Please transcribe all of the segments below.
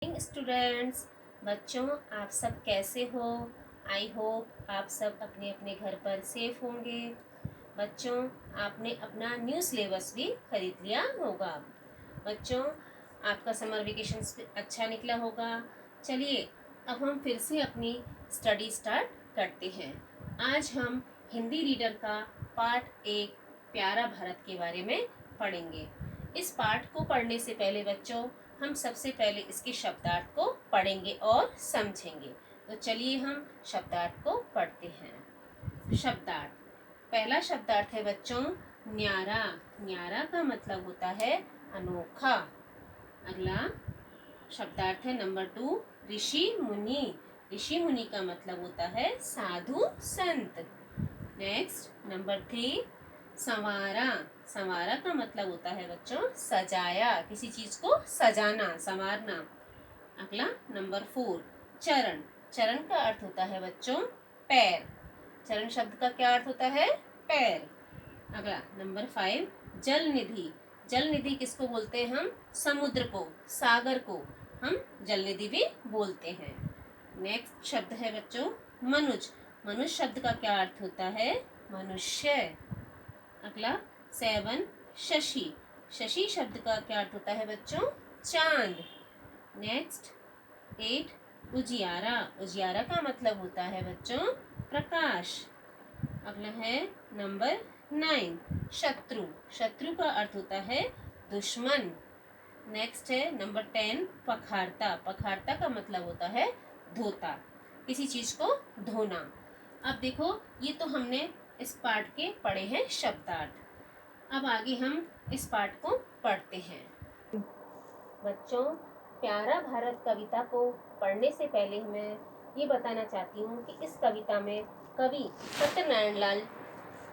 Students, बच्चों, आप सब कैसे हो? आई होप आप सब अपने अपने घर पर सेफ होंगे। बच्चों, आपने अपना न्यू सिलेबस भी खरीद लिया होगा। बच्चों, आपका समर वेकेशन अच्छा निकला होगा। चलिए, अब हम फिर से अपनी स्टडी स्टार्ट करते हैं। आज हम हिंदी रीडर का पार्ट 1 प्यारा भारत के बारे में पढ़ेंगे। इस पाठ को पढ़ने से पहले बच्चों, हम सबसे पहले इसके शब्दार्थ को पढ़ेंगे और समझेंगे। तो चलिए हम शब्दार्थ को पढ़ते हैं। शब्दार्थ, पहला शब्दार्थ है बच्चों न्यारा। न्यारा का मतलब होता है अनोखा। अगला शब्दार्थ है नंबर 2 ऋषि मुनि। ऋषि मुनि का मतलब होता है साधु संत। नेक्स्ट नंबर 3 संवारा। संवारा का मतलब होता है बच्चों सजाया, किसी चीज को सजाना, संवारना। अगला नंबर 4 चरण। चरण का अर्थ होता है बच्चों पैर। चरण शब्द का क्या अर्थ होता है? पैर। अगला नंबर 5 जल निधि। जल निधि किसको बोलते हैं हम? समुद्र को, सागर को हम जल निधि भी बोलते हैं। नेक्स्ट शब्द है बच्चों मनुज। मनुज शब्द का क्या अर्थ होता है? मनुष्य। अगला 7 शशि। शशि शब्द का क्या अर्थ होता है बच्चों? चांद। नेक्स्ट 8 उजियारा। उजियारा का मतलब होता है बच्चों प्रकाश। अगला है नंबर 9 शत्रु। शत्रु का अर्थ होता है दुश्मन। नेक्स्ट है नंबर 10 पखारता। पखारता का मतलब होता है धोता, किसी चीज को धोना। अब देखो, ये तो हमने इस पाठ के पढ़े हैं शब्दार्थ। अब आगे हम इस पाठ को पढ़ते हैं। बच्चों, प्यारा भारत कविता को पढ़ने से पहले मैं ये बताना चाहती हूँ कि इस कविता में कवि सत्यनारायण लाल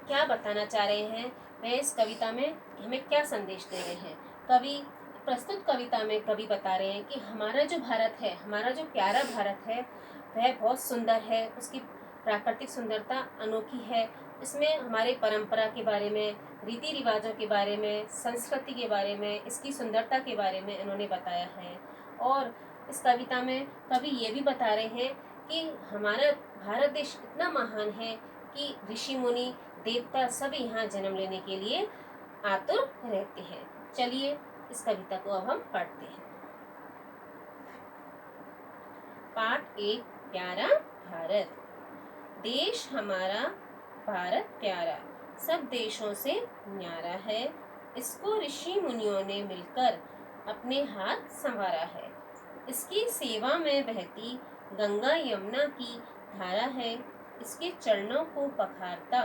क्या बताना चाह रहे हैं, वह इस कविता में हमें क्या संदेश दे रहे हैं। कवि प्रस्तुत कविता में कवि बता रहे हैं कि हमारा जो भारत है, हमारा जो प्यारा भारत है, वह बहुत सुंदर है। उसकी प्राकृतिक सुंदरता अनोखी है। इसमें हमारे परंपरा के बारे में, रीति रिवाजों के बारे में, संस्कृति के बारे में, इसकी सुंदरता के बारे में इन्होंने बताया है। और इस कविता में कवि ये भी बता रहे हैं कि हमारा भारत देश इतना महान है कि ऋषि मुनि देवता सब यहाँ जन्म लेने के लिए आतुर रहते हैं। चलिए इस कविता को अब हम पढ़ते हैं। पाठ 1 प्यारा भारत। देश हमारा भारत प्यारा, सब देशों से न्यारा है। इसको ऋषि मुनियों ने मिलकर अपने हाथ संवारा है। इसकी सेवा में बहती गंगा यमुना की धारा है। इसके चरणों को पखारता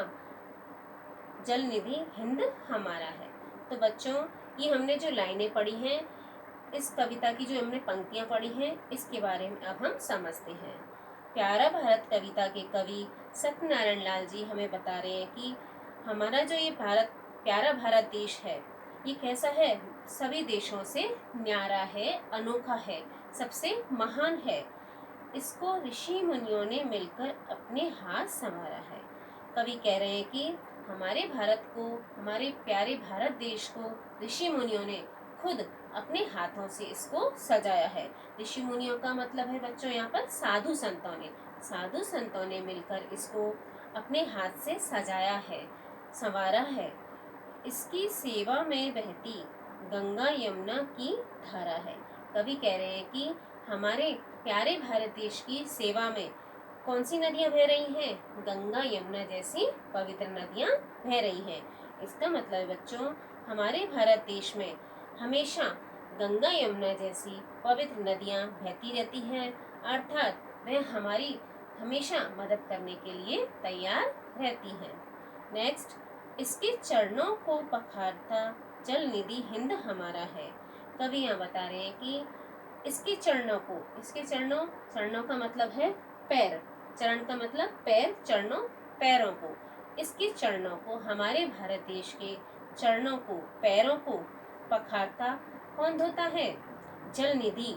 जल निधि हिंद हमारा है। तो बच्चों, ये हमने जो लाइनें पढ़ी हैं, इस कविता की जो हमने पंक्तियां पढ़ी हैं, इसके बारे में अब हम समझते हैं। प्यारा भारत कविता के कवि सत्यनारायण लाल जी हमें बता रहे हैं कि हमारा जो ये भारत, प्यारा भारत देश है, ये कैसा है? सभी देशों से न्यारा है, अनोखा है, सबसे महान है। इसको ऋषि मुनियों ने मिलकर अपने हाथ संवारा है। कवि कह रहे हैं कि हमारे भारत को, हमारे प्यारे भारत देश को ऋषि मुनियों ने खुद अपने हाथों से इसको सजाया है। ऋषि मुनियों का मतलब है बच्चों यहाँ पर साधु संतों ने। साधु संतों ने मिलकर इसको अपने हाथ से सजाया है, संवारा है। इसकी सेवा में बहती गंगा यमुना की धारा है। कवि कह रहे हैं कि हमारे प्यारे भारत देश की सेवा में कौन सी नदियां बह रही हैं? गंगा यमुना जैसी पवित्र नदियां बह रही हैं। इसका मतलब है बच्चों, हमारे भारत देश में हमेशा गंगा यमुना जैसी पवित्र नदियां बहती रहती हैं, अर्थात वह हमारी हमेशा मदद करने के लिए तैयार रहती हैं। नेक्स्ट, इसके चरणों को पखारता जल निधि हिंद हमारा है। कवि यहाँ बता रहे हैं कि इसके चरणों को, इसके चरणों, चरणों का मतलब है पैर, चरण का मतलब पैर, चरणों पैरों को, इसके चरणों को, हमारे भारत देश के चरणों को, पैरों को पखारता कौन धोता है? जल निधि।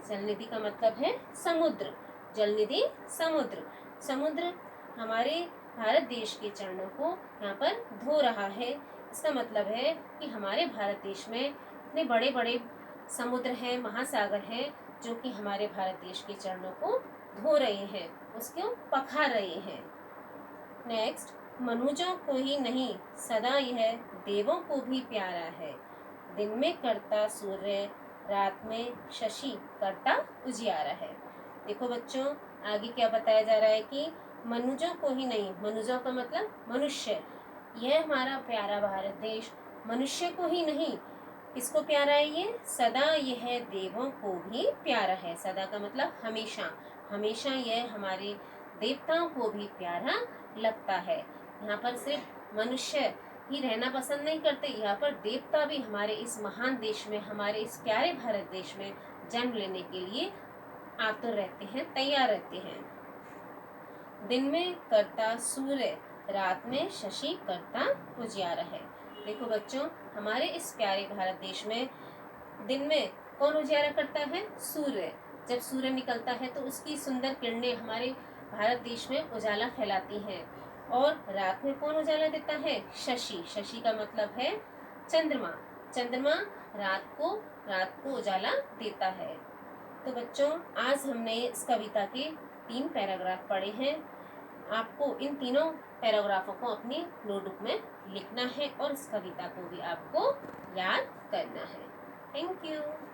जल निधि का मतलब है समुद्र। जल निधि समुद्र। समुद्र हमारे भारत देश के चरणों को यहाँ पर धो रहा है। इसका मतलब है कि हमारे भारत देश में इतने बड़े बड़े समुद्र हैं, महासागर हैं, जो कि हमारे भारत देश के चरणों को धो रहे हैं, उसको पखार रहे हैं। नेक्स्ट, मनुजों को ही नहीं सदा यह देवों को भी प्यारा है। दिन में करता सूर्य, रात में शशि करता उजियारा है। देखो बच्चों, आगे क्या बताया जा रहा है कि मनुजों को ही नहीं, मनुजों का मतलब मनुष्य, यह हमारा प्यारा भारत देश मनुष्य को ही नहीं, किसको प्यारा है ये? सदा यह देवों को भी प्यारा है। सदा का मतलब हमेशा, हमेशा यह हमारे देवताओं को भी प्यारा लगता है। यहाँ पर सिर्फ मनुष्य ही रहना पसंद नहीं करते, यहाँ पर देवता भी हमारे इस महान देश में, हमारे इस प्यारे भारत देश में जन्म लेने के लिए आतुर रहते हैं, तैयार रहते हैं। दिन में करता सूर्य, रात में शशि करता उजियारा है। देखो बच्चों, हमारे इस प्यारे भारत देश में दिन में कौन उजियारा करता है? सूर्य। जब सूर्य निकलता है तो उसकी सुंदर किरणें हमारे भारत देश में उजाला फैलाती हैं। और रात में कौन उजाला देता है? शशि। शशि का मतलब है चंद्रमा। चंद्रमा रात को उजाला देता है। तो बच्चों, आज हमने इस कविता के 3 पैराग्राफ पढ़े हैं। आपको इन तीनों पैराग्राफों को अपनी नोटबुक में लिखना है और इस कविता को भी आपको याद करना है। Thank you.